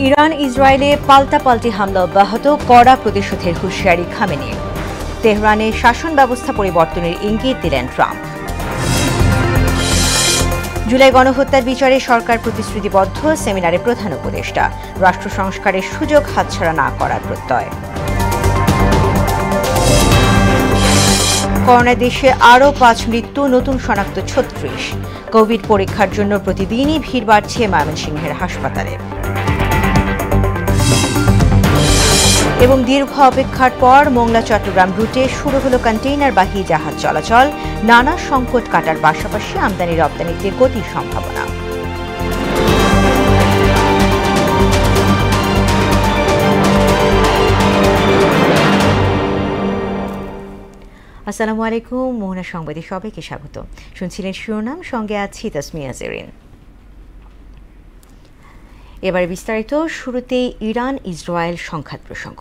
Iran ইসরায়েলে পাল্টাপাল্টি হামলা অব্যাহত, কড়া প্রতিশোধের হুঁশিয়ারি খামেনির। তেহরানে শাসন ব্যবস্থা পরিবর্তনের ইঙ্গিত দিলেন ট্রাম্প। জুলাই গণহত্যার বিচারে সরকার প্রতিশ্রুতিবদ্ধ, সেমিনারে প্রধান উপদেষ্টা। রাষ্ট্র সংস্কারের সুযোগ হাতছাড়া না করার প্রত্যয়। করোনায় দেশে আরও 5 মৃত্যু, নতুন শনাক্ত 36। কোভিড পরীক্ষার জন্য প্রতিদিনই ভিড় বাড়ছে ময়মনসিংহের হাসপাতালে। এবং দীর্ঘ অপেক্ষার পর মোংলা চট্টগ্রাম রুটে শুরু হলো কন্টেইনারবাহী জাহাজ চলাচল। নানা সংকট কাটার পাশাপাশি আমদানি রপ্তানিতে গতির সম্ভাবনা। আসসালামু আলাইকুম, মোহনা সংবাদে সবাইকে স্বাগত। শুনছিলেন শিরোনাম, সঙ্গে আছি তাসমিয়া জেরিন। এবার বিস্তারিত। শুরুতেই ইরান ইসরায়েল সংঘাত প্রসঙ্গ।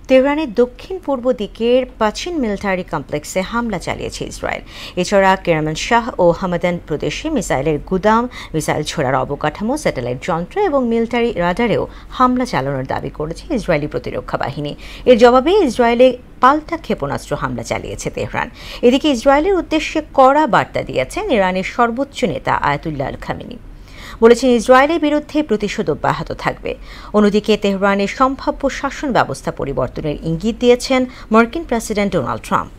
তেহরানের দক্ষিণ পূর্ব দিকের পাচিন মিলিটারি কমপ্লেক্সে হামলা চালিয়েছে ইসরায়েল। এছাড়া কেরামানশাহ ও হামাদান প্রদেশে মিসাইলের গুদাম, মিসাইল ছোড়ার অবকাঠামো, স্যাটেলাইট যন্ত্র এবং মিলিটারি রাডারেও হামলা চালানোর দাবি করেছে ইসরায়েলি প্রতিরক্ষা বাহিনী। এর জবাবে ইসরায়েলে পাল্টা ক্ষেপণাস্ত্র হামলা চালিয়েছে তেহরান। এদিকে ইসরায়েলের উদ্দেশ্যে কড়া বার্তা দিয়েছেন ইরানের সর্বোচ্চ নেতা আয়াতুল্লাহ আল খামেনি। বলেছেন ইসরায়েলের বিরুদ্ধে প্রতিশোধ অব্যাহত থাকবে। অন্যদিকে তেহরানের সম্ভাব্য শাসন ব্যবস্থা পরিবর্তনের ইঙ্গিত দিয়েছেন মার্কিন প্রেসিডেন্ট ডোনাল্ড ট্রাম্প।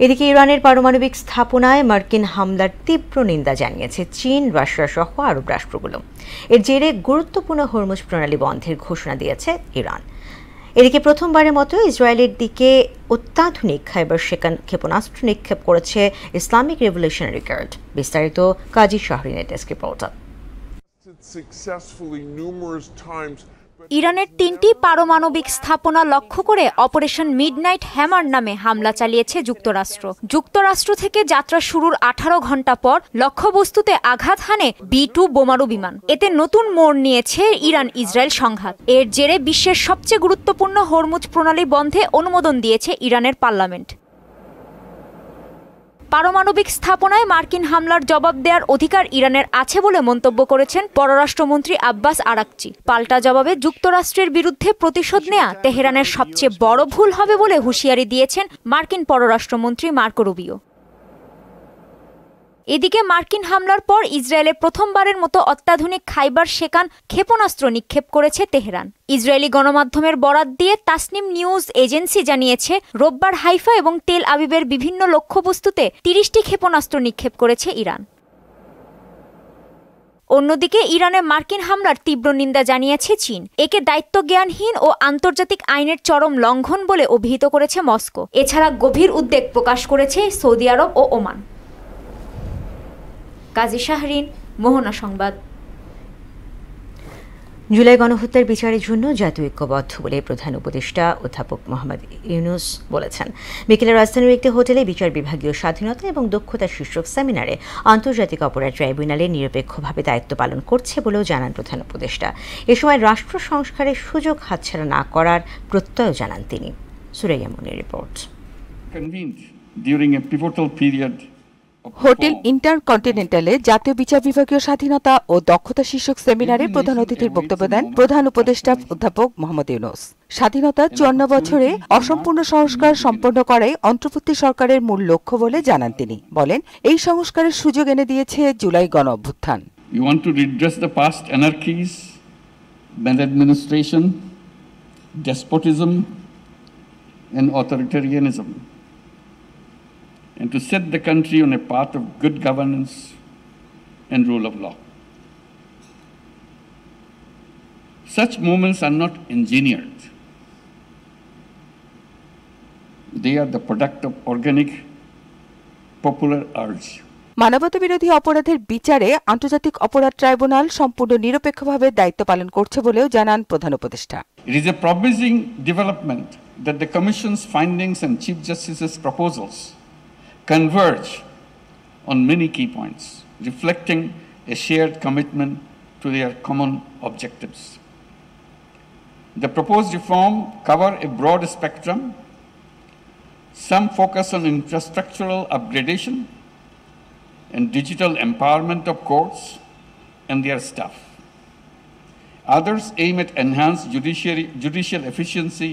এদিকে ইরানের পারমাণবিক স্থাপনায় মার্কিন হামলার তীব্র নিন্দা জানিয়েছে চীন, রাশিয়া সহ আরব রাষ্ট্রগুলো। এর জেরে গুরুত্বপূর্ণ হরমুজ প্রণালী বন্ধের ঘোষণা দিয়েছে ইরান। এদিকে প্রথমবারের মতো ইসরায়েলের দিকে অত্যাধুনিক খাইবার শেখান ক্ষেপণাস্ত্র নিক্ষেপ করেছে ইসলামিক রেভলিউশনারি গার্ড। বিস্তারিত কাজী শাহরিনের ডেস্ক রিপোর্ট। ইরানের 3টি পারমাণবিক স্থাপনা লক্ষ্য করে অপারেশন মিডনাইট হ্যামার নামে হামলা চালিয়েছে যুক্তরাষ্ট্র। যুক্তরাষ্ট্র থেকে যাত্রা শুরুর 18 ঘণ্টা পর লক্ষ্যবস্তুতে আঘাত হানে B-2 বোমারু বিমান। এতে নতুন মোড় নিয়েছে ইরান ইসরায়েল সংঘাত। এর জেরে বিশ্বের সবচেয়ে গুরুত্বপূর্ণ হরমুজ প্রণালী বন্ধে অনুমোদন দিয়েছে ইরানের পার্লামেন্ট। পারমাণবিক স্থাপনায় মার্কিন হামলার জবাব দেওয়ার অধিকার ইরানের আছে বলে মন্তব্য করেছেন পররাষ্ট্রমন্ত্রী আব্বাস আরাকচি। পাল্টা জবাবে যুক্তরাষ্ট্রের বিরুদ্ধে প্রতিশোধ নেওয়া তেহরানের সবচেয়ে বড় ভুল হবে বলে হুঁশিয়ারি দিয়েছেন মার্কিন পররাষ্ট্রমন্ত্রী মার্কো রুবিও। এদিকে মার্কিন হামলার পর ইসরায়েলে প্রথমবারের মতো অত্যাধুনিক খাইবার শেখান ক্ষেপণাস্ত্র নিক্ষেপ করেছে তেহরান। ইসরায়েলি গণমাধ্যমের বরাত দিয়ে তাসনিম নিউজ এজেন্সি জানিয়েছে, রোববার হাইফা এবং তেল আবিবের বিভিন্ন লক্ষ্যবস্তুতে 30টি ক্ষেপণাস্ত্র নিক্ষেপ করেছে ইরান। অন্যদিকে ইরানে মার্কিন হামলার তীব্র নিন্দা জানিয়েছে চীন। একে দায়িত্বজ্ঞানহীন ও আন্তর্জাতিক আইনের চরম লঙ্ঘন বলে অভিহিত করেছে মস্কো। এছাড়া গভীর উদ্বেগ প্রকাশ করেছে সৌদি আরব ও ওমান। কাজী শাহরিন, মোহনা সংবাদ। জুলাই গণহত্যার বিচারের জন্য জাতীয় ঐক্যবদ্ধ বলে প্রধান উপদেষ্টা অধ্যাপক মোহাম্মদ ইউনূস বলেছেন। বিকেলে রাজধানীর একটি হোটেলে বিচার বিভাগীয় স্বাধীনতা এবং দক্ষতা শীর্ষক সেমিনারে আন্তর্জাতিক অপরাধ ট্রাইব্যুনালে নিরপেক্ষভাবে দায়িত্ব পালন করছে বলেও জানান প্রধান উপদেষ্টা। এ সময় রাষ্ট্র সংস্কারের সুযোগ হাতছাড়া না করার প্রত্যয় জানান তিনি। সুরাইয়া মুনির রিপোর্ট। হোটেল ইন্টারকন্টিনেন্টালে জাতীয় বিচার বিভাগীয় স্বাধীনতা ও দক্ষতা শীর্ষক সেমিনারে প্রধান অতিথির বক্তব্য দেন প্রধান উপদেষ্টা অধ্যাপক মোহাম্মদ ইউনূস। স্বাধীনতা 54 বছরে অসম্পূর্ণ সংস্কার সম্পন্ন করাই অন্তর্বর্তী সরকারের মূল লক্ষ্য বলে জানান তিনি। বলেন, এই সংস্কারের সুযোগ এনে দিয়েছে জুলাই গণ অভ্যুত্থান। We want to redress the past anarchies, maladministration, despotism and authoritarianism, and to set the country on a path of good governance and rule of law. Such movements are not engineered. They are the product of organic popular urge. মানবতা বিরোধী অপরাধের বিচারে আন্তর্জাতিক অপরাধ tribunal সম্পূর্ণ নিরপেক্ষভাবে দায়িত্ব পালন করছে বলেও জানান প্রধান উপদেষ্টা। It is a promising development that the Commission's findings and Chief Justice's proposals converge on many key points, reflecting a shared commitment to their common objectives. The proposed reform cover a broad spectrum. Some focus on infrastructural upgradation, and digital empowerment of courts and their staff. Others aim at enhanced judicial efficiency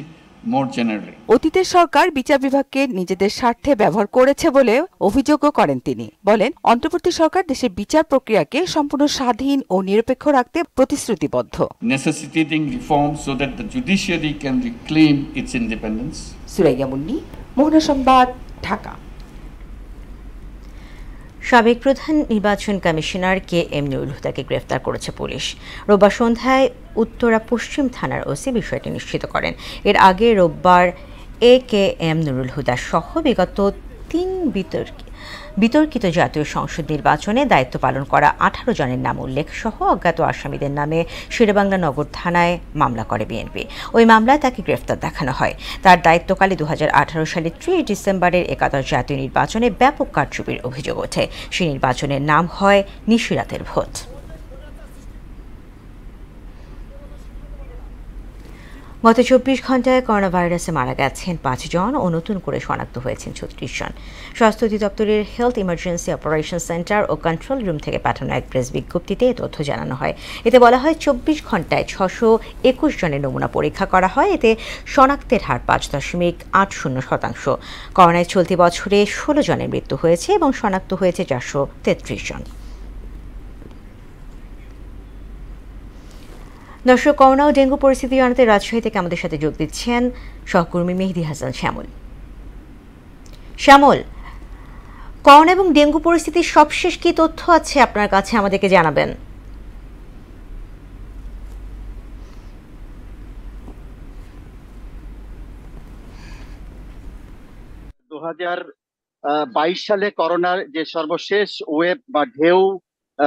more generally. অতীতের সরকার বিচার বিভাগকে নিজেদের স্বার্থে ব্যবহার করেছে বলে অভিযোগও করেন তিনি। বলেন, অন্তর্বর্তী সরকার দেশের বিচার প্রক্রিয়াকে সম্পূর্ণ স্বাধীন ও নিরপেক্ষ রাখতে প্রতিশ্রুতিবদ্ধ। Necessitating reforms so that the judiciary can reclaim its independence. Suraiya Munni, মোহনা সংবাদ, ঢাকা। সাবেক প্রধান নির্বাচন কমিশনার KM নুরুল হুদাকে গ্রেফতার করেছে পুলিশ। রোববার সন্ধ্যায় উত্তরা পশ্চিম থানার ওসি বিষয়টি নিশ্চিত করেন। এর আগে রোববার KM নুরুল হুদা সহ বিগত 3 বিতর্কিত জাতীয় সংসদ নির্বাচনে দায়িত্ব পালন করা 18 জনের নাম উল্লেখ সহ অজ্ঞাত আসামিদের নামে শেরেবাংলা নগর থানায় মামলা করে বিএনপি। ওই মামলায় তাকে গ্রেফতার দেখানো হয়। তার দায়িত্বকালে 2018 সালের 30 ডিসেম্বরের একাদশ জাতীয় নির্বাচনে ব্যাপক কারচুপির অভিযোগ ওঠে। সেই নির্বাচনের নাম হয় নিশিরাতের ভোট। গত 24 ঘন্টায় করোনা ভাইরাসে মারা গেছেন 5 জন ও নতুন করে শনাক্ত হয়েছেন 36 জন। স্বাস্থ্য অধিদপ্তরের হেলথ ইমার্জেন্সি অপারেশন সেন্টার ও কন্ট্রোল রুম থেকে পাঠানো এক প্রেস বিজ্ঞপ্তিতে এ তথ্য জানানো হয়। এতে বলা হয় 24 ঘন্টায় 621 জনের নমুনা পরীক্ষা করা হয়। এতে শনাক্তের হার 5.80%। করোনায় চলতি বছরে 16 জনের মৃত্যু হয়েছে এবং শনাক্ত হয়েছে 433 জন। দর্শক, করোনা ও ডেঙ্গু পরিস্থিতি জানাতে রাজশাহী থেকে আমাদের সাথে যোগ দিচ্ছেন সহকর্মী মেহেদি হাসান শ্যামল। শ্যামল, করোনা এবং ডেঙ্গু পরিস্থিতির সবশেষ কি তথ্য আছে আপনার কাছে, আমাদেরকে জানাবেন। 2022 সালে করোনার যে সর্বশেষ ওয়েভ বা ঢেউ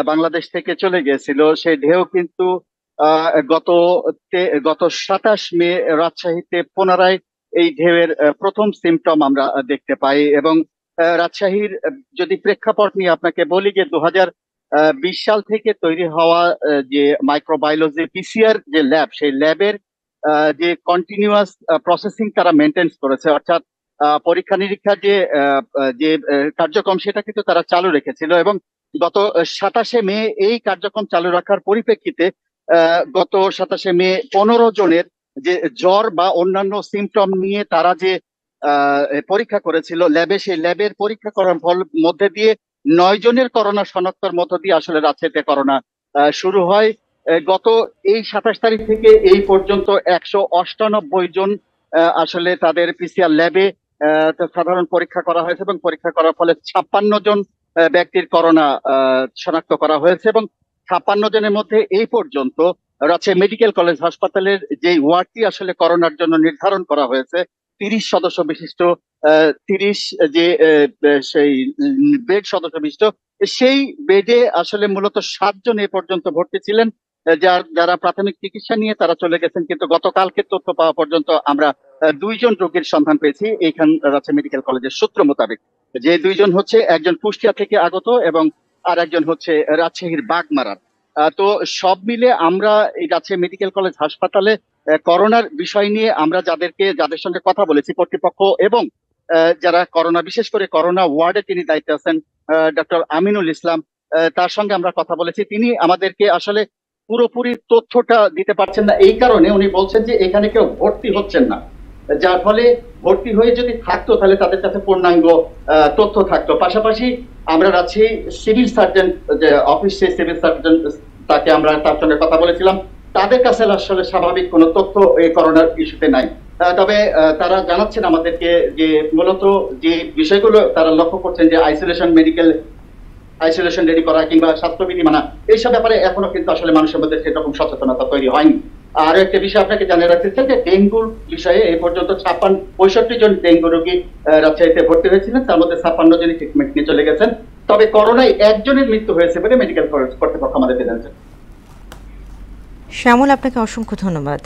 বাংলাদেশ থেকে চলে গিয়েছিল, সেই ঢেউ কিন্তু গত 27 মে রাজশাহীতে পুনরায় এই ঢেউয়ের প্রথম সিমটম আমরা দেখতে পাই। এবং রাজশাহীর যদি প্রেক্ষাপট নিয়ে আপনাকে বলি যে 2020 সাল থেকে তৈরি হওয়া যে মাইক্রোবায়োলজি PCR যে ল্যাব, সেই ল্যাবের যে কন্টিনিউয়াস প্রসেসিং তারা মেনটেন করেছে, অর্থাৎ পরীক্ষা নিরীক্ষার যে কার্যক্রম সেটা কিন্তু তারা চালু রেখেছিল। এবং গত 27 মে এই কার্যক্রম চালু রাখার পরিপ্রেক্ষিতে গত 27 মে 15 জনের যে জ্বর বা অন্যান্য সিমটম নিয়ে তারা যে পরীক্ষা করেছিল ল্যাবে, সেই ল্যাবের পরীক্ষা করার ফল মধ্যে দিয়ে 9 জনের করোনা শনাক্তের মধ্য দিয়ে আসলে রাজশাহীতে করোনা শুরু হয়। গত এই 27 তারিখ থেকে এই পর্যন্ত 198 জন আসলে তাদের PCR ল্যাবে সাধারণ পরীক্ষা করা হয়েছে এবং পরীক্ষা করার ফলে 56 জন ব্যক্তির করোনা শনাক্ত করা হয়েছে। এবং 56 জনের মধ্যে এই পর্যন্ত রাজশাহী মেডিকেল কলেজ হাসপাতালের যে ওয়ার্ডটি আসলে করোনার জন্য নির্ধারণ করা হয়েছে, 30 সদস্য বিশিষ্ট 30 যে সেই বেড সদস্য বিশিষ্ট, সেই বেডে আসলে মূলত 7 জন এ পর্যন্ত ভর্তি ছিলেন, যারা প্রাথমিক চিকিৎসা নিয়ে তারা চলে গেছেন। কিন্তু গতকালকে তথ্য পাওয়া পর্যন্ত আমরা 2 জন রোগীর সন্ধান পেয়েছি এইখান রাজশাহী মেডিকেল কলেজের সূত্র মোতাবেক। যে 2 জন হচ্ছে একজন কুষ্টিয়া থেকে আগত এবং আর একজন হচ্ছে রাজশাহীর বাগমারার। তো সব মিলে আমরা এই রাজশাহী মেডিকেল কলেজ হাসপাতালে করোনার বিষয় নিয়ে আমরা যাদের সঙ্গে কথা বলেছি, কর্তৃপক্ষ এবং যারা করোনা, বিশেষ করে করোনা ওয়ার্ডে তিনি দায়িত্বে আছেন ডক্টর আমিনুল ইসলাম, তার সঙ্গে আমরা কথা বলেছি। তিনি আমাদেরকে আসলে পুরোপুরি তথ্যটা দিতে পারছেন না। এই কারণে উনি বলছেন যে এখানে কেউ ভর্তি হচ্ছেন না, যার ফলে ভর্তি হয়ে যদি থাকতো তাহলে তাদের কাছে পূর্ণাঙ্গ তথ্য থাকতো। পাশাপাশি আমরা রাজশাহী সিভিল সার্জন যে অফিস, সেই সিভিল সার্জন তাকে আমরা তার সঙ্গে কথা বলেছিলাম, তাদের কাছে আসলে স্বাভাবিক কোনো তথ্য এই করোনার ইস্যুতে নাই। তবে তারা জানাচ্ছেন আমাদেরকে যে মূলত যে বিষয়গুলো তারা লক্ষ্য করছেন যে আইসোলেশন রেডি করা কিংবা স্বাস্থ্যবিধি মানা, এইসব ব্যাপারে এখনো কিন্তু আসলে মানুষের মধ্যে সেরকম সচেতনতা তৈরি হয়নি। আর একটা বিষয় আপনাকে জানিয়ে রাখতে চাই যে ডেঙ্গুর বিষয়ে এই পর্যন্ত 65 জন ডেঙ্গু রোগী রাজশাহীতে ভর্তি হয়েছিলেন, তার মধ্যে 56 জনই ট্রিটমেন্ট নিয়ে চলে গেছেন। তবে করোনায় 1 জনের মৃত্যু হয়েছে বলে মেডিকেল কলেজ কর্তৃপক্ষ আমাদেরকে জানিয়েছেন। শ্যামল, আপনাকে অসংখ্য ধন্যবাদ।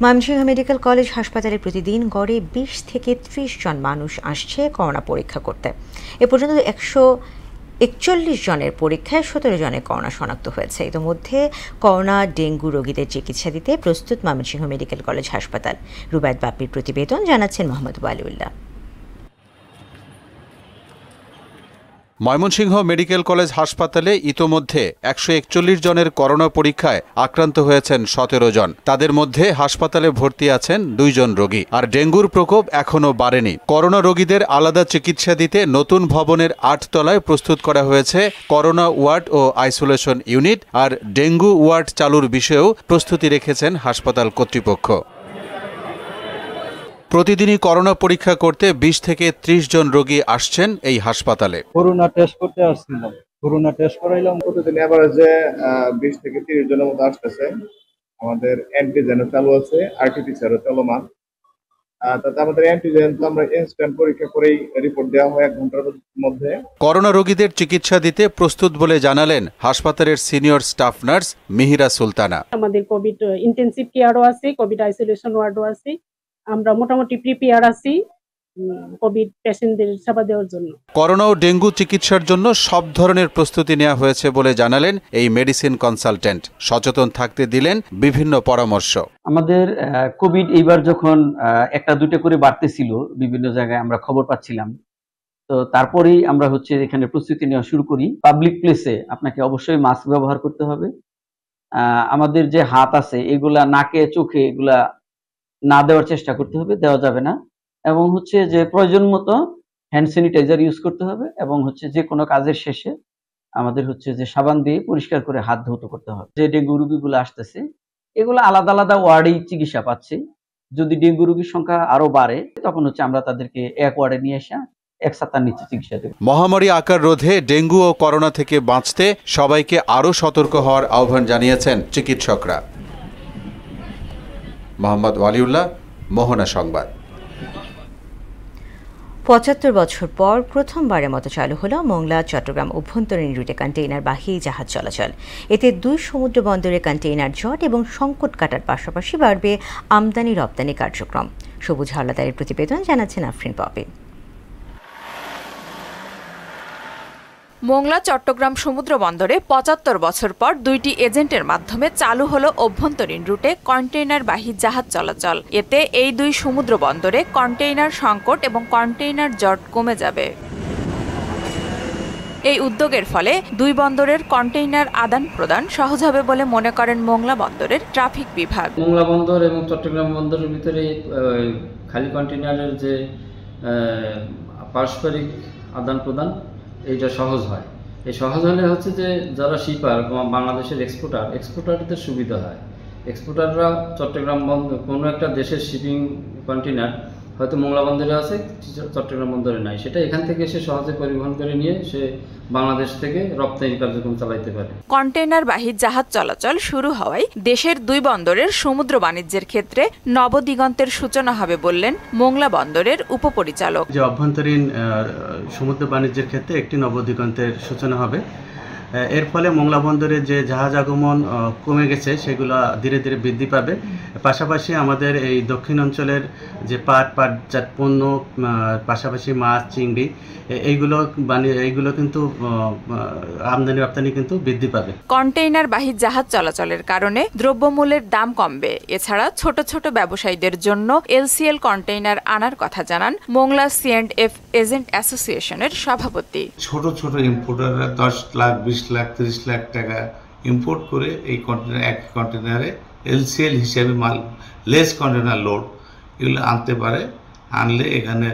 ময়মনসিংহ মেডিকেল কলেজ হাসপাতালে প্রতিদিন গড়ে 20 থেকে 30 জন মানুষ আসছে করোনা পরীক্ষা করতে। এ পর্যন্ত 141 জনের পরীক্ষায় 17 জনের করোনা শনাক্ত হয়েছে। ইতিমধ্যে করোনা ডেঙ্গু রোগীদের চিকিৎসা দিতে প্রস্তুত ময়মনসিংহ মেডিকেল কলেজ হাসপাতাল। রুবায়েত বাপ্পির প্রতিবেদন, জানাচ্ছেন মোহাম্মদ ওয়ালিউল্লাহ। ময়মনসিংহ মেডিকেল কলেজ হাসপাতালে ইতোমধ্যে 141 জনের করোনা পরীক্ষায় আক্রান্ত হয়েছেন 17 জন। তাদের মধ্যে হাসপাতালে ভর্তি আছেন 2 জন রোগী। আর ডেঙ্গুর প্রকোপ এখনও বাড়েনি। করোনা রোগীদের আলাদা চিকিৎসা দিতে নতুন ভবনের 8 তলায় প্রস্তুত করা হয়েছে করোনা ওয়ার্ড ও আইসোলেশন ইউনিট। আর ডেঙ্গু ওয়ার্ড চালুর বিষয়েও প্রস্তুতি রেখেছেন হাসপাতাল কর্তৃপক্ষ। প্রতিদিনই করোনা পরীক্ষা করতে 20 থেকে 30 জন রোগী আসছেন এই হাসপাতালে। করোনা টেস্ট করতে আসছিলাম, করোনা টেস্ট করাইলাম। প্রতিদিন এভারেজে 20 থেকে 30 জনের মতো আসতেছে। আমাদের অ্যান্টিজেনও চালু আছে, আরটিপিসিআরও চলমান। তাতে আমাদের অ্যান্টিজেন তো আমরা ইনস্ট্যান্ট পরীক্ষা করেই রিপোর্ট দেওয়া হয় 1 ঘন্টার মধ্যে। করোনা রোগীদের চিকিৎসা দিতে প্রস্তুত বলে জানালেন হাসপাতালের সিনিয়র স্টাফ নার্স মিহিরা সুলতানা। আমাদের কোভিড ইন্টেনসিভ কেয়ারও আছে, কোভিড আইসোলেশন ওয়ার্ডও আছে। আমরা মোটামুটি প্রিপেয়ার আছি কোভিড পেশেন্টদের সেবা দেওয়ার জন্য। করোনা ও ডেঙ্গু চিকিৎসার জন্য সব ধরনের প্রস্তুতি নেওয়া হয়েছে বলে জানালেন এই মেডিসিন কনসালটেন্ট। সচেতন থাকতে দিলেন বিভিন্ন পরামর্শ। আমাদের কোভিড এইবার যখন 1-2টা করে বাড়তেছিল, বিভিন্ন জায়গায় আমরা খবর পাচ্ছিলাম, তো তারপরেই আমরা এখানে প্রস্তুতি নেওয়া শুরু করি। পাবলিক প্লেসে আপনাকে অবশ্যই মাস্ক ব্যবহার করতে হবে। আমাদের যে হাত আছে এগুলা নাকে চোখে এগুলা না দেওয়ার চেষ্টা করতে হবে, দেওয়া যাবে না। এবং যে প্রয়োজন মতো হ্যান্ড স্যানিটাইজার ইউজ করতে হবে। এবং যে কোনো কাজের শেষে আমাদের যে সাবান দিয়ে পরিষ্কার করে হাত ধৌত করতে হবে। যে ডেঙ্গু রোগীগুলো আসতেছে এগুলো আলাদা আলাদা ওয়ার্ডেই চিকিৎসা পাচ্ছে। যদি ডেঙ্গু রোগীর সংখ্যা আরো বাড়ে তখন আমরা তাদেরকে এক ওয়ার্ডে নিয়ে এসে এক ছাতার নিচে চিকিৎসা দেব। মহামারী আকার রোধে ডেঙ্গু ও করোনা থেকে বাঁচতে সবাইকে আরো সতর্ক হওয়ার আহ্বান জানিয়েছেন চিকিৎসকরা। মোহাম্মদ ওয়ালিউল্লাহ, মোহনা সংবাদ। ৭৫ বছর পর প্রথমবারের মতো চালু হলো মোংলা চট্টগ্রাম অভ্যন্তরীণ রুটে কন্টেইনার বাহী জাহাজ চলাচল। এতে 2 সমুদ্র বন্দরে কন্টেইনার জট এবং সংকট কাটার পাশাপাশি বাড়বে আমদানি রপ্তানি কার্যক্রম। সবুজ হাওলাদারের প্রতিবেদন, জানাচ্ছেন আফরিন পপি। মোংলা চট্টগ্রাম সমুদ্র বন্দরে ৭৫ বছর পর 2টি এজেন্টের মাধ্যমে চালু হলো অভ্যন্তরীণ রুটে কন্টেইনার বাহী জাহাজ চলাচল। এতে এই 2 সমুদ্র বন্দরে কন্টেইনার সংকট এবং কন্টেইনার জট কমে যাবে। এই উদ্যোগের ফলে 2 বন্দরের কন্টেইনার আদান প্রদান সহজ হবে বলে মনে করেন মোংলা বন্দরের ট্রাফিক বিভাগ। মোংলা বন্দর এবং চট্টগ্রাম বন্দরের ভিতরে খালি কন্টেইনারের যে পারস্পরিক আদান প্রদান এইটা সহজ হয়। এই সহজ হলে যে যারা শিপার বাংলাদেশের এক্সপোর্টারদের সুবিধা হয়। এক্সপোর্টাররা চট্টগ্রাম বন্দর কোনো একটা দেশের শিপিং কন্টেইনার হয়তো মোংলা বন্দরে আছে, চট্টগ্রাম বন্দরে নাই, সেটা এখান থেকে সে সহজে পরিবহন করে নিয়ে সে বাংলাদেশ থেকে রপ্তানি কার্যক্রম চালাইতে পারে। কন্টেইনার বাহী জাহাজ চলাচল শুরু হওয়ায় দেশের 2 বন্দরের সমুদ্র বাণিজ্যের ক্ষেত্রে নবদিগন্তের সূচনা হবে বললেন মোংলা বন্দরের উপপরিচালক। যে অভ্যন্তরীণ সমুদ্র বাণিজ্যের ক্ষেত্রে একটি নবদিগন্তের সূচনা হবে। এর ফলে মোংলা বন্দরে যে জাহাজ আগমন কমে গেছে সেগুলো ধীরে ধীরে বৃদ্ধি পাবে। পাশাপাশি আমাদের এই দক্ষিণ অঞ্চলের যে পাটজাত পণ্য, পাশাপাশি মাছ, চিংড়ি, এইগুলো কিন্তু আমদানি রপ্তানি কিন্তু বৃদ্ধি পাবে। কন্টেইনার বাহী জাহাজ চলাচলের কারণে দ্রব্যমূল্যের দাম কমবে। এছাড়া ছোট ছোট ব্যবসায়ীদের জন্য এলসিএল কন্টেইনার আনার কথা জানান মোংলা C&F এজেন্ট অ্যাসোসিয়েশনের সভাপতি। ছোট ছোট ইম্পোর্টাররা 10 লাখ, 20 লাখ, 30 লাখ টাকা ইম্পোর্ট করে এই এক কন্টেনারে এলসিএল হিসেবে মাল, লেস কন্টেনার লোড, এগুলো আনতে পারে। আনলে এখানে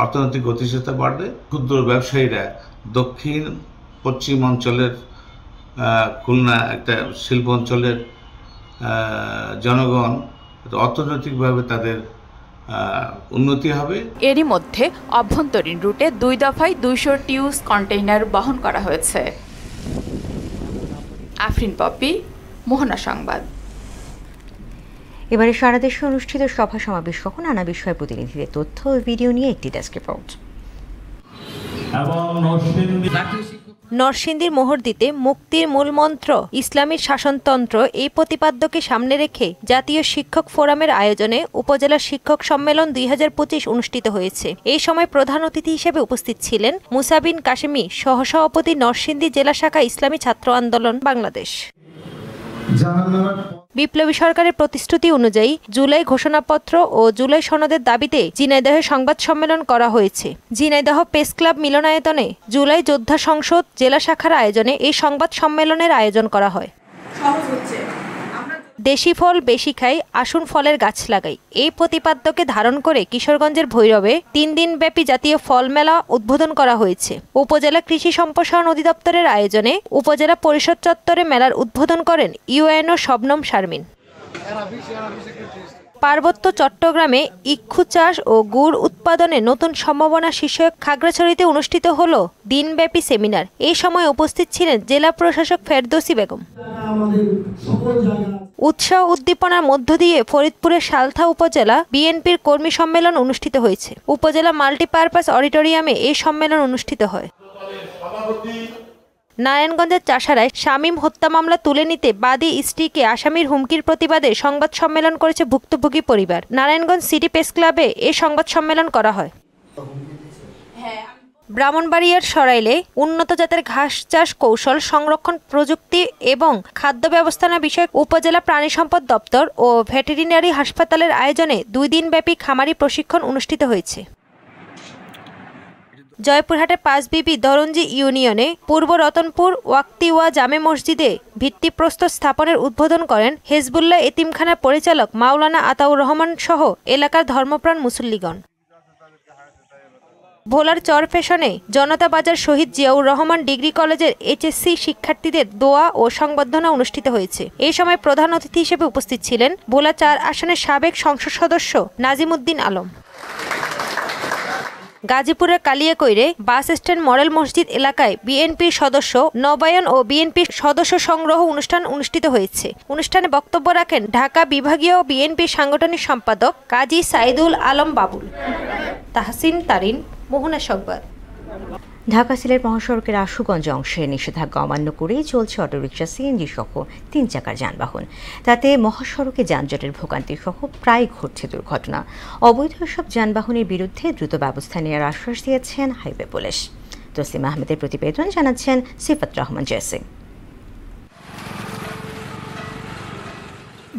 অর্থনৈতিক গতিশীলতা বাড়বে। ক্ষুদ্র ব্যবসায়ীরা দক্ষিণ পশ্চিম অঞ্চলের খুলনা একটা শিল্প অঞ্চলের জনগণ অর্থনৈতিকভাবে তাদের উন্নতি হবে। এরই মধ্যে অভ্যন্তরীণ রুটে 2 দফায় 200 টিউস কন্টেইনার বহন করা হয়েছে। আফরিন পপি, মোহনা সংবাদ। এবারে সারা দেশে অনুষ্ঠিত সভা সমাবেশ সহ নানা বিষয়ে প্রতিনিধিদের তথ্য ও ভিডিও নিয়ে একটি ডেস্ক রিপোর্ট। নরসিংদীর মোহরদীতে মুক্তির মূলমন্ত্র ইসলামী শাসনতন্ত্র এই প্রতিপাদ্যকে সামনে রেখে জাতীয় শিক্ষক ফোরামের আয়োজনে উপজেলা শিক্ষক সম্মেলন 2025 অনুষ্ঠিত হয়েছে। এই সময় প্রধান অতিথি হিসেবে উপস্থিত ছিলেন মুসা বিন কাশেমি, সহসভাপতি নরসিংদী জেলা শাখা ইসলামী ছাত্র আন্দোলন বাংলাদেশ। বিপ্লবী সরকারের প্রতিশ্রুতি অনুযায়ী জুলাই ঘোষণাপত্র ও জুলাই সনদের দাবিতে ঝিনাইদহে সংবাদ সম্মেলন করা হয়েছে। ঝিনাইদহ প্রেস ক্লাব মিলনায়তনে জুলাই যোদ্ধা সংসদ জেলা শাখার আয়োজনে এই সংবাদ সম্মেলনের আয়োজন করা হয়। দেশি ফল বেশি খাই, আসুন ফলের গাছ লাগাই, এই প্রতিপাদ্যকে ধারণ করে কিশোরগঞ্জের ভৈরবে 3 দিনব্যাপী জাতীয় ফল মেলা উদ্বোধন করা হয়েছে। উপজেলা কৃষি সম্প্রসারণ অধিদপ্তরের আয়োজনে উপজেলা পরিষদ চত্বরে মেলার উদ্বোধন করেন ইউএনও শবনম শারমিন। পার্বত্য চট্টগ্রামে ইক্ষু চাষ ও গুড় উৎপাদনে নতুন সম্ভাবনা শীর্ষক খাগড়াছড়িতে অনুষ্ঠিত হলো দিনব্যাপী সেমিনার। এই সময় উপস্থিত ছিলেন জেলা প্রশাসক ফেরদৌসী বেগম। উৎসাহ উদ্দীপনার মধ্য দিয়ে ফরিদপুরের সালথা উপজেলা বিএনপির কর্মী সম্মেলন অনুষ্ঠিত হয়েছে। উপজেলা মাল্টিপারপাস অডিটোরিয়ামে এই সম্মেলন অনুষ্ঠিত হয়। নারায়ণগঞ্জের চাষারায় শামীম হত্যা মামলা তুলে নিতে বাদী স্ত্রীকে আসামির হুমকির প্রতিবাদে সংবাদ সম্মেলন করেছে ভুক্তভোগী পরিবার। নারায়ণগঞ্জ সিটি প্রেস ক্লাবে এই সংবাদ সম্মেলন করা হয়। ব্রাহ্মণবাড়িয়ার সরাইলে উন্নত জাতের ঘাস চাষ কৌশল সংরক্ষণ প্রযুক্তি এবং খাদ্য ব্যবস্থাপনা বিষয়ক উপজেলা প্রাণী সম্পদ দপ্তর ও ভেটেরিনারি হাসপাতালের আয়োজনে 2 দিনব্যাপী খামারি প্রশিক্ষণ অনুষ্ঠিত হয়েছে। জয়পুরহাটের পাঁচবিবি দরঞ্জি ইউনিয়নে পূর্ব রতনপুর ওয়াক্তিওয়া জামে মসজিদে ভিত্তিপ্রস্তর স্থাপনের উদ্বোধন করেন হেজবুল্লাহ এতিমখানার পরিচালক মাওলানা আতাউর রহমান সহ এলাকার ধর্মপ্রাণ মুসল্লিগণ। ভোলার চরফেশনে জনতা বাজার শহীদ জিয়াউর রহমান ডিগ্রি কলেজের এইচএসসি শিক্ষার্থীদের দোয়া ও সংবর্ধনা অনুষ্ঠিত হয়েছে। এই সময় প্রধান অতিথি হিসেবে উপস্থিত ছিলেন ভোলা 4 আসনের সাবেক সংসদ সদস্য নাজিমউদ্দিন আলম। গাজীপুরের কালিয়াকৈরে বাস স্ট্যান্ড মডেল মসজিদ এলাকায় বিএনপির সদস্য নবায়ন ও বিএনপির সদস্য সংগ্রহ অনুষ্ঠান অনুষ্ঠিত হয়েছে। অনুষ্ঠানে বক্তব্য রাখেন ঢাকা বিভাগীয় বিএনপির সাংগঠনিক সম্পাদক কাজী সাইদুল আলম বাবুল। তাহসিন তারিন, মোহনা সংবাদ। ঢাকা সিলেট মহাসড়কের আশুগঞ্জ অংশে নিষেধাজ্ঞা অমান্য করেই চলছে অটোরিকশা, সিএনজি সহ 3 চাকার যানবাহন। তাতে মহাসড়কে যানজটের ভোগান্তি সহ প্রায় ঘটছে দুর্ঘটনা। অবৈধ সব যানবাহনের বিরুদ্ধে দ্রুত ব্যবস্থা নেওয়ার আশ্বাস দিয়েছেন হাইওয়ে পুলিশ। তসলিমা আহমেদের প্রতিবেদন জানাচ্ছেন সিফাত রহমান জেসি।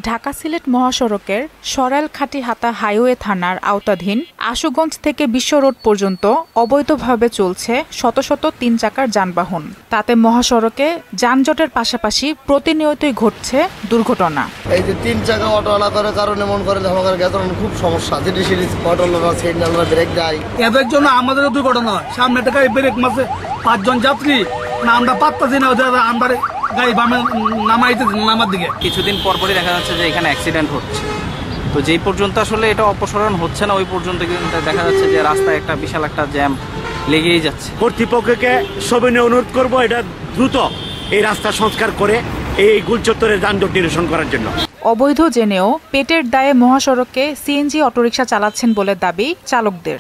ঢাকা সিলেট মহাসড়কের সরাইল হাতা হাইওয়ে থানার আওতাধীন আশুগঞ্জ থেকে বিশ্ব রোড পর্যন্ত অবৈধভাবে চলছে শত শত 3 চাকার যানবাহন। তাতে মহাসড়কে যানজটের পাশাপাশি প্রতিনিয়তই ঘটছে দুর্ঘটনা। এই যে 3 চাকা অটোওয়ালা করার কারণে মন করে আমাদের গেতরণ খুব সমস্যা। অটোওয়ালা সিগন্যাল ব্রেক দেয়, এদের জন্য আমাদেরও দুর্ঘটনা হয়। সামনে থেকে ব্রেক মাসে 5 জন যাত্রী না আমরা পাত্তাছি না, আমরা কিছুদিন পরপরই দেখা যাচ্ছে যে এখানে অ্যাক্সিডেন্ট হচ্ছে। তো যেই পর্যন্ত আসলে এটা অপসারণ হচ্ছে না ওই পর্যন্ত কিন্তু দেখা যাচ্ছে যে রাস্তায় একটা বিশাল একটা জ্যাম লেগেই যাচ্ছে। কর্তৃপক্ষকে সবিনয় অনুরোধ করব এটা দ্রুত এই রাস্তা সংস্কার করে এই গুলচত্বরের যানজট নিরসন করার জন্য। অবৈধ জেনেও পেটের দায়ে মহাসড়কে সিএনজি অটোরিকশা চালাচ্ছেন বলে দাবি চালকদের।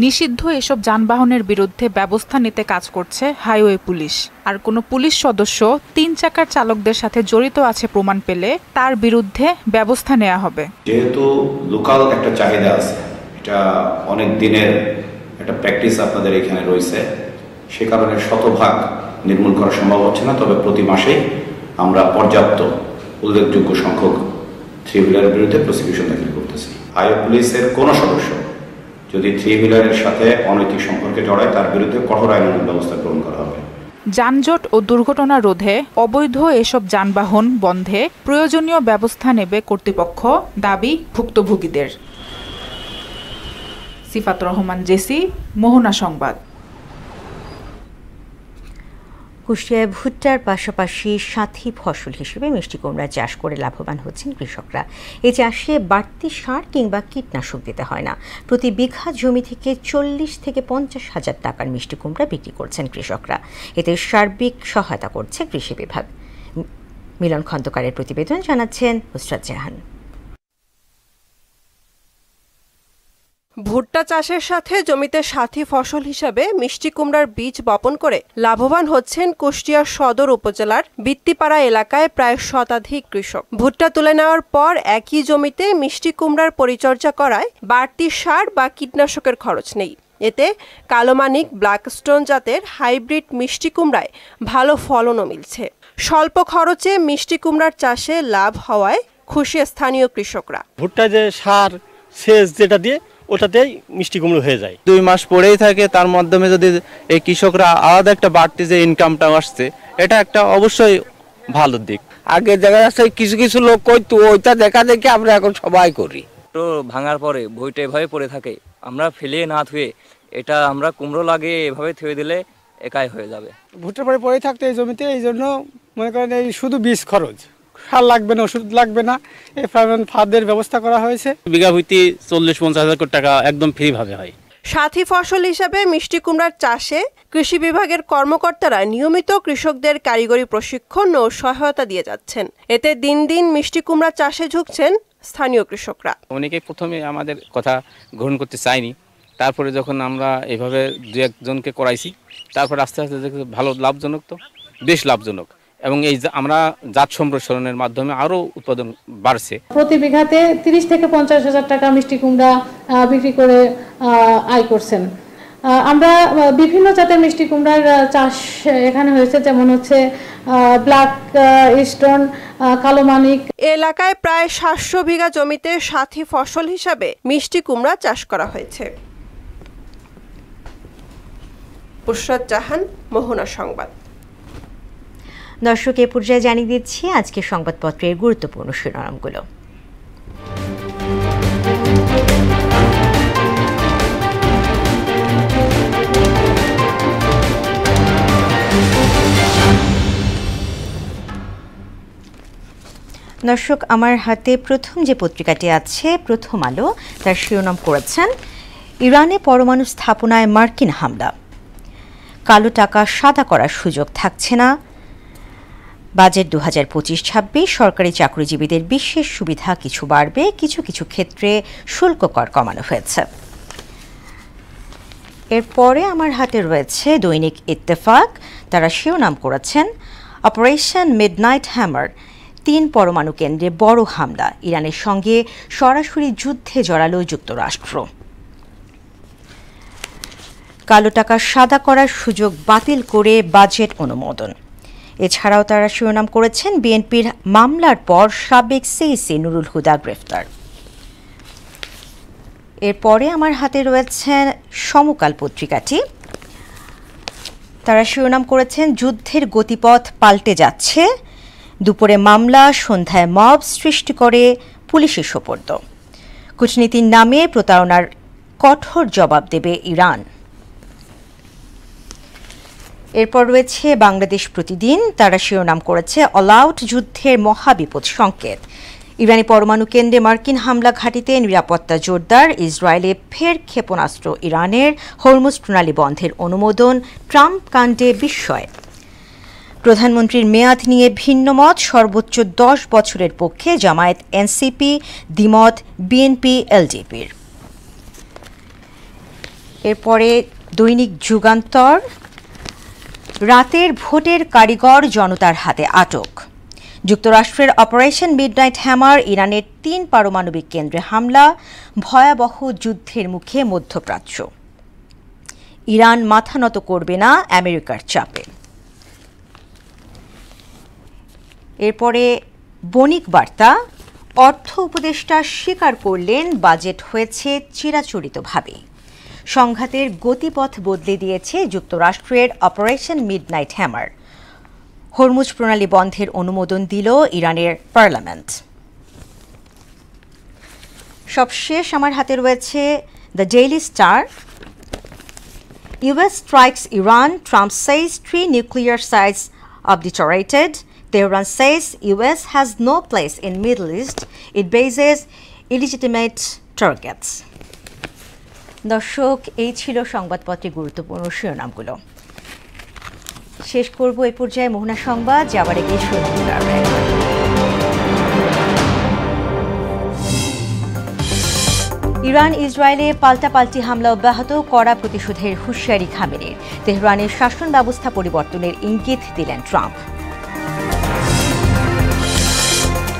নিষিদ্ধ এসব যানবাহনের বিরুদ্ধে ব্যবস্থা নিতে কাজ করছে হাইওয়ে পুলিশ। আর কোনো পুলিশ সদস্য 3 চাকার চালকদের সাথে জড়িত আছে প্রমাণ পেলে তার বিরুদ্ধে ব্যবস্থা নেওয়া হবে। যেহেতু লোকাল একটা চাহিদা আছে, এটা অনেক দিনের একটা প্র্যাকটিস আপনাদের এখানে রয়েছে, সে কারণে শতভাগ নির্মূল করা সম্ভব হচ্ছে না। তবে প্রতি মাসেই আমরা পর্যাপ্ত উল্লেখযোগ্য সংখ্যক 3 হুইলারের বিরুদ্ধে প্রসিকিউশন দাখিল করতেছি। হাইওয়ে পুলিশের কোনো সদস্য যদি 3 হুইলারের সাথে অনৈতিক সম্পর্কে জড়ায় তার বিরুদ্ধে কঠোর আইনানুগ ব্যবস্থা গ্রহণ করা হবে। যানজট ও দুর্ঘটনা রোধে অবৈধ এসব যানবাহন বন্ধে প্রয়োজনীয় ব্যবস্থা নেবে কর্তৃপক্ষ, দাবি ভুক্তভোগীদের। সিফাত রহমান জেসি, মোহনা সংবাদ। কুষ্টিয়ায় ভুট্টার পাশাপাশি সাথী ফসল হিসেবে মিষ্টি কুমড়া চাষ করে লাভবান হচ্ছেন কৃষকরা। এই চাষে বাড়তি সার কিংবা কীটনাশক দিতে হয় না। প্রতি বিঘা জমি থেকে 40 থেকে 50 হাজার টাকার মিষ্টি কুমড়া বিক্রি করছেন কৃষকরা। এতে সার্বিক সহায়তা করছে কৃষি বিভাগ। মিলন খন্দকারের প্রতিবেদন জানাচ্ছেন নুসরাত জাহান। ভুট্টা চাষের সাথে জমিতে সাথী ফসল হিসাবে মিষ্টি কুমড়ার বীজ বপন করে লাভবান হচ্ছেন কুষ্টিয়া সদর উপজেলার বিত্তিপাড়া এলাকায় প্রায় শতাধিক কৃষক। ভুট্টা তুলে নেওয়ার পর একই জমিতে মিষ্টি কুমড়ার পরিচর্যা করায় বাড়তি সার বা কীটনাশকের খরচ নেই। এতে কালোমানিক ব্ল্যাকস্টোন জাতের হাইব্রিড মিষ্টি কুমড়ায় ভালো ফলনও মিলছে। স্বল্প খরচে মিষ্টি কুমড়ার চাষে লাভ হওয়ায় খুশি স্থানীয় কৃষকরা। ভুট্টা যে সার সেচ যেটা দিয়ে ওটাতেই মিষ্টি কুমড়ো হয়ে যায়। 2 মাস পরেই থাকে, তার মাধ্যমে যদি এই কৃষকরা আলাদা একটা বাড়তি যে ইনকামটা আসছে, এটা একটা অবশ্যই ভালো দিক। আগে দেখা যাচ্ছে কিছু কিছু লোক করতো, ওইটা দেখা দেখে আমরা এখন সবাই করি। তো ভাঙার পরে বইটা এভাবে পড়ে থাকে, আমরা ফেলে না ধুয়ে এটা আমরা কুমড়ো লাগিয়ে এভাবে থুয়ে দিলে একাই হয়ে যাবে। ভুট্টার পরে পড়ে থাকতে এই জমিতে, এই জন্য মনে করেন এই শুধু বীজ খরচ, সার লাগবে না, ওষুধ লাগবে না, এই ফাঁদের ব্যবস্থা করা হয়েছে। বিঘা প্রতি 40-50 হাজার টাকা একদম ফ্রি ভাবে হয়। সাথী ফসল হিসাবে মিষ্টি কুমড়ার চাষে কৃষি বিভাগের কর্মকর্তারা নিয়মিত কৃষকদের কারিগরি প্রশিক্ষণ ও সহায়তা দিয়ে যাচ্ছেন। এতে দিন দিন মিষ্টি কুমড়া চাষে ঝুঁকছেন স্থানীয় কৃষকরা। অনেকে প্রথমে আমাদের কথা গ্রহণ করতে চায়নি, তারপরে যখন আমরা এভাবে 2-1জনকে করাইছি, তারপর আস্তে আস্তে ভালো লাভজনক, তো বেশ লাভজনক, এবং এই আমরা জাত সম্প্রসারণের মাধ্যমে আরো উৎপাদন বাড়ছে। প্রতি বিঘাতে 30 থেকে 50 হাজার টাকা মিষ্টি কুমড়া বিক্রি করে আয় করছেন। আমরা বিভিন্ন জাতের মিষ্টি কুমড়ার চাষ এখানে হয়েছে, যেমন হচ্ছে ব্ল্যাক স্টোন, কালোমানিক। এলাকায় প্রায় 700 বিঘা জমিতে সাথী ফসল হিসাবে মিষ্টি কুমড়া চাষ করা হয়েছে। বুশরাত জাহান, মোহনা সংবাদ। দর্শক, এ পর্যায়ে জানিয়ে দিচ্ছি আজকে সংবাদপত্রের গুরুত্বপূর্ণ শিরোনামগুলো। দর্শক, আমার হাতে প্রথম যে পত্রিকাটি আছে প্রথম আলো, তার শিরোনাম করেছেন ইরানে পরমাণু স্থাপনায় মার্কিন হামলা, কালো টাকা সাদা করার সুযোগ থাকছে না, বাজেট 2025-26 সরকারি চাকরিজীবীদের বিশেষ সুবিধা কিছু বাড়বে, কিছু কিছু ক্ষেত্রে শুল্ক কর কমানো হয়েছে। এরপরে আমার হাতে রয়েছে দৈনিক ইত্তেফাক, তারা শিরোনাম করেছেন অপারেশন মিডনাইট হ্যামার, 3 পরমাণু কেন্দ্রে বড় হামলা, ইরানের সঙ্গে সরাসরি যুদ্ধে জড়ালো যুক্তরাষ্ট্র, কালো টাকা সাদা করার সুযোগ বাতিল করে বাজেট অনুমোদন। এছাড়াও তারা শিরোনাম করেছেন বিএনপির মামলার পর সাবেক সিইসি নুরুল হুদা গ্রেফতার। এরপরে আমার হাতে রয়েছেন সমকাল পত্রিকাটি, তারা শিরোনাম করেছেন যুদ্ধের গতিপথ পাল্টে যাচ্ছে, দুপুরে মামলা, সন্ধ্যায় মব সৃষ্টি করে পুলিশের সোপর্দ, কূটনীতির নামে প্রতারণার কঠোর জবাব দেবে ইরান। এরপর রয়েছে বাংলাদেশ প্রতিদিন, তারা শিরোনাম করেছে অল আউট যুদ্ধের মহাবিপদ সংকেত, ইরানি পরমাণু কেন্দ্রে মার্কিন হামলা ঘাঁটিতে নিরাপত্তা জোরদার, ইসরায়েলে ফের ক্ষেপণাস্ত্র ইরানের, হরমুজ প্রণালী বন্ধের অনুমোদন, ট্রাম্প কাণ্ডে বিস্ময়, প্রধানমন্ত্রীর মেয়াদ নিয়ে ভিন্ন মত, সর্বোচ্চ 10 বছরের পক্ষে জামায়াত এনসিপি, দ্বিমত বিএনপি এলডিপির। এরপরে দৈনিক যুগান্তর, রাতের ভোটের কারিগর জনতার হাতে আটক, যুক্তরাষ্ট্রের অপারেশন মিডনাইট হ্যামার, ইরানের 3 পারমাণবিক কেন্দ্রে হামলা, ভয়াবহ যুদ্ধের মুখে মধ্যপ্রাচ্য, ইরান মাথা নত করবে না আমেরিকার চাপে। এরপরে বণিক বার্তা, অর্থ উপদেষ্টা স্বীকার করলেন বাজেট হয়েছে চিরাচরিতভাবে, সংঘাতের গতিপথ বদলে দিয়েছে যুক্তরাষ্ট্রের অপারেশন মিডনাইট হ্যামার, হরমুজ প্রণালী বন্ধের অনুমোদন দিল ইরানের পার্লামেন্ট। সবশেষ আমার হাতে রয়েছে the daily star, US strikes Iran, Trump says 3 nuclear sites obliterated, Tehran says US has no place in Middle East, it bases illegitimate targets. দর্শক, এই ছিল সংবাদপত্রের গুরুত্বপূর্ণ শিরোনামগুলো। শেষ করব এই পর্যায়ে মোহনা সংবাদ, যাবার আগে ইরান ইসরায়েলে পাল্টাপাল্টি হামলা অব্যাহত, কড়া প্রতিশোধের হুঁশিয়ারি খামেনির, তেহরানের শাসন ব্যবস্থা পরিবর্তনের ইঙ্গিত দিলেন ট্রাম্প।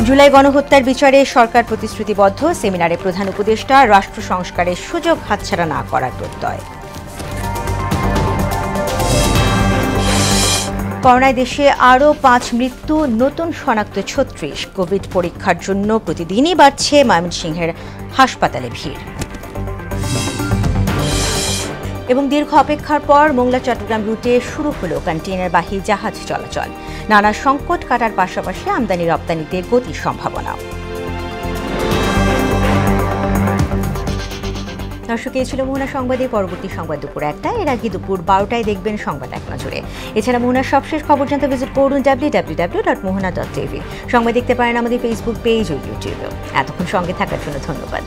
জুলাই গণহত্যার বিচারে সরকার প্রতিশ্রুতিবদ্ধ, সেমিনারে প্রধান উপদেষ্টা রাষ্ট্র সংস্কারের সুযোগ হাতছাড়া না করার প্রত্যয়। করোনায় দেশে আরও 5 মৃত্যু, নতুন শনাক্ত 36। কোভিড পরীক্ষার জন্য প্রতিদিনই বাড়ছে ময়মনসিংহের হাসপাতালে ভিড়। এবং দীর্ঘ অপেক্ষার পর মোংলা চট্টগ্রাম রুটে শুরু হলো কন্টেইনারবাহী জাহাজ চলাচল। নানা সংকট কাটার পাশাপাশি আমদানি রপ্তানিতে গতির সম্ভাবনা। দর্শক, এই ছিল মোহনা সংবাদে। পরবর্তী সংবাদ দুপুর 1টায়। এর আগে দুপুর 12টায় দেখবেন সংবাদ এক নজরে। এছাড়া মোহনার সবশেষ খবর জানতে ভিজিট করুন www.mohana.tv। সংবাদ দেখতে পারেন আমাদের ফেসবুক পেজ ও ইউটিউবেও। এতক্ষণ সঙ্গে থাকার জন্য ধন্যবাদ।